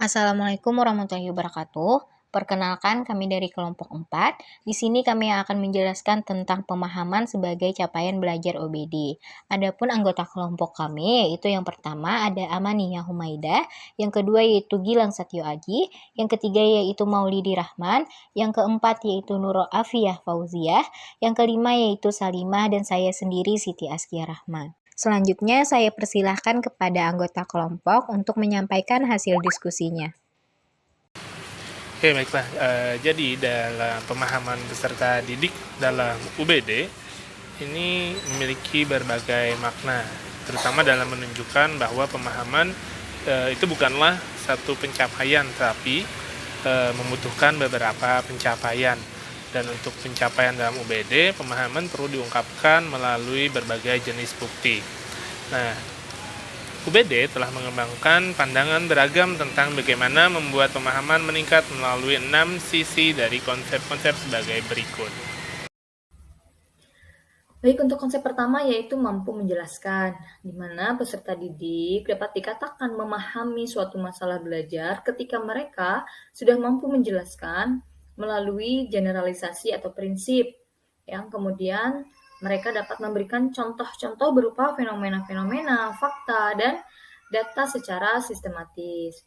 Assalamualaikum warahmatullahi wabarakatuh. Perkenalkan, kami dari kelompok 4. Di sini kami akan menjelaskan tentang pemahaman sebagai capaian belajar OBD. Adapun anggota kelompok kami yaitu yang pertama ada Amaniyah Humaidah, yang kedua yaitu Gilang Satyo Aji, yang ketiga yaitu Maulidi Rahman, yang keempat yaitu Nurul Afiyah Fauziah, yang kelima yaitu Salimah, dan saya sendiri Siti Askia Rahman. Selanjutnya, saya persilahkan kepada anggota kelompok untuk menyampaikan hasil diskusinya. Oke, baiklah. Jadi dalam pemahaman peserta didik dalam UBD ini memiliki berbagai makna, terutama dalam menunjukkan bahwa pemahaman itu bukanlah satu pencapaian, tapi membutuhkan beberapa pencapaian. Dan untuk pencapaian dalam UBD, pemahaman perlu diungkapkan melalui berbagai jenis bukti. Nah, UBD telah mengembangkan pandangan beragam tentang bagaimana membuat pemahaman meningkat melalui 6 sisi dari konsep-konsep sebagai berikut. Baik, untuk konsep pertama yaitu mampu menjelaskan, di mana peserta didik dapat dikatakan memahami suatu masalah belajar ketika mereka sudah mampu menjelaskan melalui generalisasi atau prinsip, yang kemudian mereka dapat memberikan contoh-contoh berupa fenomena-fenomena, fakta, dan data secara sistematis.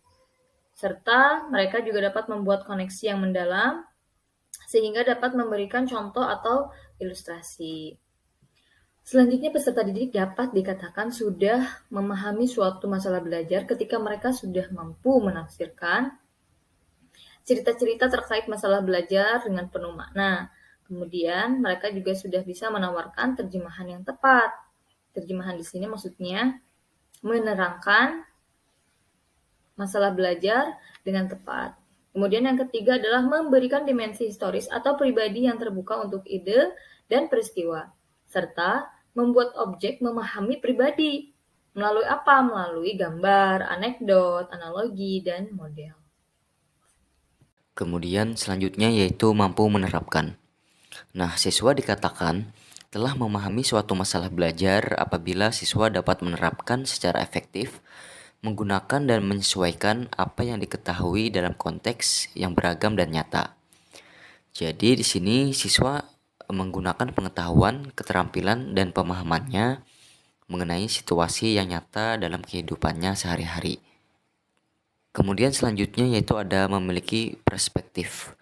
Serta mereka juga dapat membuat koneksi yang mendalam sehingga dapat memberikan contoh atau ilustrasi. Selanjutnya, peserta didik dapat dikatakan sudah memahami suatu masalah belajar ketika mereka sudah mampu menafsirkan cerita-cerita terkait masalah belajar dengan penuh makna. Kemudian, mereka juga sudah bisa menawarkan terjemahan yang tepat. Terjemahan di sini maksudnya menerangkan masalah belajar dengan tepat. Kemudian yang ketiga adalah memberikan dimensi historis atau pribadi yang terbuka untuk ide dan peristiwa, serta membuat objek memahami pribadi. Melalui apa? Melalui gambar, anekdot, analogi, dan model. Kemudian selanjutnya yaitu mampu menerapkan. Nah, siswa dikatakan telah memahami suatu masalah belajar apabila siswa dapat menerapkan secara efektif, menggunakan dan menyesuaikan apa yang diketahui dalam konteks yang beragam dan nyata. Jadi di sini siswa menggunakan pengetahuan, keterampilan, dan pemahamannya mengenai situasi yang nyata dalam kehidupannya sehari-hari. Kemudian selanjutnya yaitu ada memiliki perspektif.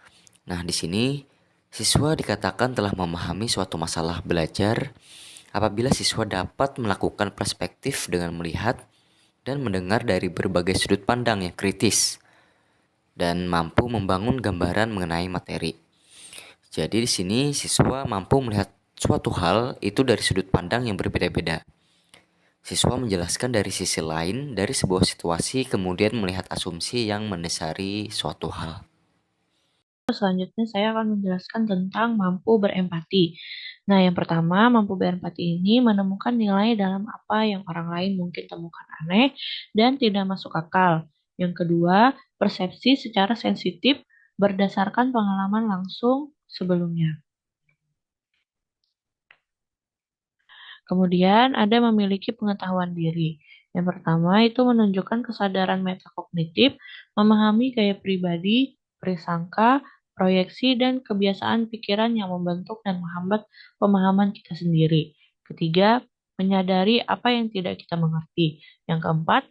Nah, di sini siswa dikatakan telah memahami suatu masalah belajar apabila siswa dapat melakukan perspektif dengan melihat dan mendengar dari berbagai sudut pandang yang kritis dan mampu membangun gambaran mengenai materi. Jadi di sini siswa mampu melihat suatu hal itu dari sudut pandang yang berbeda-beda. Siswa menjelaskan dari sisi lain dari sebuah situasi, kemudian melihat asumsi yang mendasari suatu hal. Selanjutnya saya akan menjelaskan tentang mampu berempati. Nah, yang pertama, mampu berempati ini menemukan nilai dalam apa yang orang lain mungkin temukan aneh dan tidak masuk akal. Yang kedua, persepsi secara sensitif berdasarkan pengalaman langsung sebelumnya. Kemudian ada memiliki pengetahuan diri. Yang pertama itu menunjukkan kesadaran metakognitif, memahami gaya pribadi, prasangka, proyeksi, dan kebiasaan pikiran yang membentuk dan menghambat pemahaman kita sendiri. Ketiga, menyadari apa yang tidak kita mengerti. Yang keempat,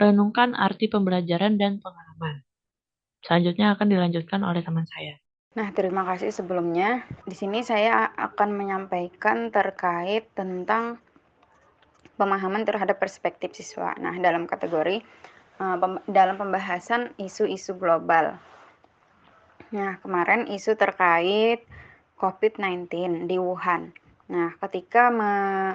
renungkan arti pembelajaran dan pengalaman. Selanjutnya akan dilanjutkan oleh teman saya. Nah, terima kasih sebelumnya. Di sini saya akan menyampaikan terkait tentang pemahaman terhadap perspektif siswa. Nah, dalam kategori dalam pembahasan isu-isu global. Nah, kemarin isu terkait COVID-19 di Wuhan. Nah, ketika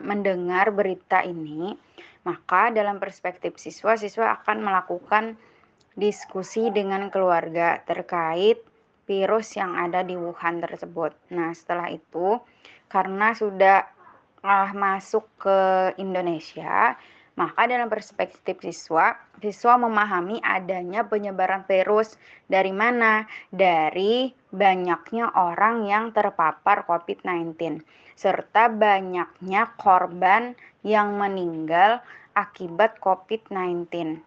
mendengar berita ini, maka dalam perspektif siswa akan melakukan diskusi dengan keluarga terkait virus yang ada di Wuhan tersebut. Nah, setelah itu karena sudah masuk ke Indonesia, maka dalam perspektif siswa memahami adanya penyebaran virus dari mana? Dari banyaknya orang yang terpapar COVID-19 serta banyaknya korban yang meninggal akibat COVID-19.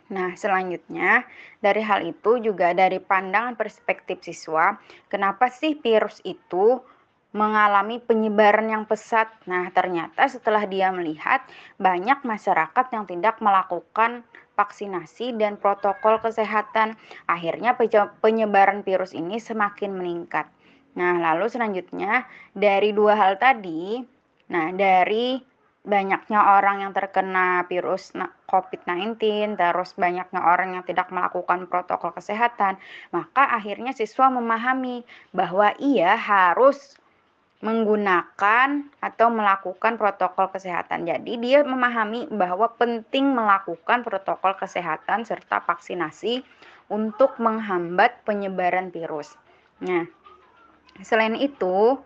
Nah, selanjutnya dari hal itu juga dari pandangan perspektif siswa, kenapa sih virus itu mengalami penyebaran yang pesat? Nah, ternyata setelah dia melihat banyak masyarakat yang tidak melakukan vaksinasi dan protokol kesehatan, akhirnya penyebaran virus ini semakin meningkat. Nah, lalu selanjutnya dari dua hal tadi, dari banyaknya orang yang terkena virus COVID-19, terus banyaknya orang yang tidak melakukan protokol kesehatan, maka akhirnya siswa memahami bahwa ia harus menggunakan atau melakukan protokol kesehatan. Jadi dia memahami bahwa penting melakukan protokol kesehatan serta vaksinasi untuk menghambat penyebaran virus. Nah, selain itu,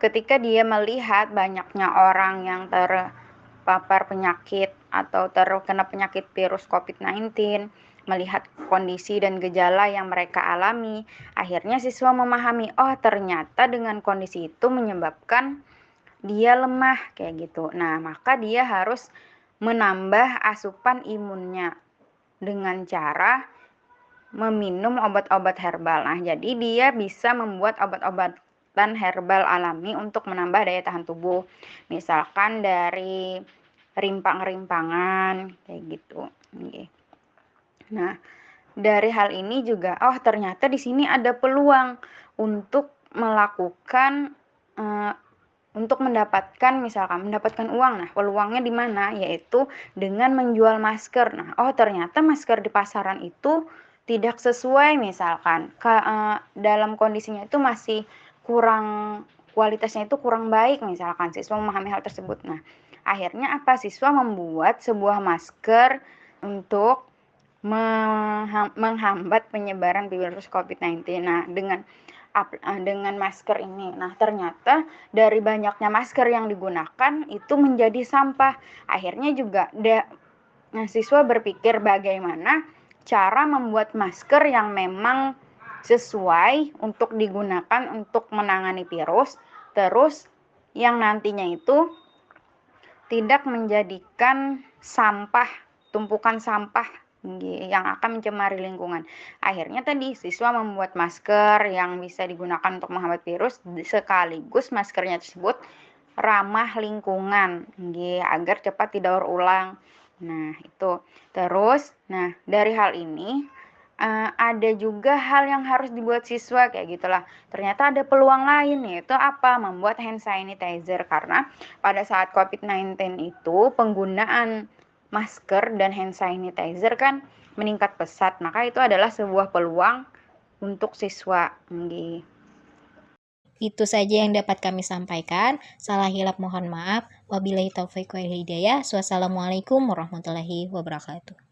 ketika dia melihat banyaknya orang yang terpapar penyakit atau terkena penyakit virus COVID-19, melihat kondisi dan gejala yang mereka alami, akhirnya siswa memahami, oh ternyata dengan kondisi itu menyebabkan dia lemah kayak gitu. Nah, maka dia harus menambah asupan imunnya dengan cara meminum obat-obat herbal. Nah, jadi dia bisa membuat obat-obatan herbal alami untuk menambah daya tahan tubuh. Misalkan dari rimpang-rimpangan kayak gitu. Nah, dari hal ini juga ternyata di sini ada peluang untuk melakukan untuk mendapatkan uang. Nah, peluangnya di mana? Yaitu dengan menjual masker. Nah, ternyata masker di pasaran itu tidak sesuai misalkan dalam kondisinya itu masih kualitasnya itu kurang baik misalkan siswa memahami hal tersebut. Nah, akhirnya apa? Siswa membuat sebuah masker untuk menghambat penyebaran virus COVID-19. Nah, dengan masker ini. Nah, ternyata dari banyaknya masker yang digunakan itu menjadi sampah. Akhirnya juga siswa berpikir bagaimana cara membuat masker yang memang sesuai untuk digunakan untuk menangani virus, terus yang nantinya itu tidak menjadikan tumpukan sampah yang akan mencemari lingkungan. Akhirnya tadi siswa membuat masker yang bisa digunakan untuk menghambat virus, sekaligus maskernya tersebut ramah lingkungan agar cepat didaur ulang. Nah, itu. Terus, dari hal ini ada juga hal yang harus dibuat siswa kayak gitulah. Ternyata ada peluang lain, yaitu apa? Membuat hand sanitizer, karena pada saat COVID-19 itu penggunaan masker dan hand sanitizer kan meningkat pesat, maka itu adalah sebuah peluang untuk siswa. Itu saja yang dapat kami sampaikan. Salah hilap mohon maaf. Wabillahi taufiq wal hidayah. Wassalamualaikum warahmatullahi wabarakatuh.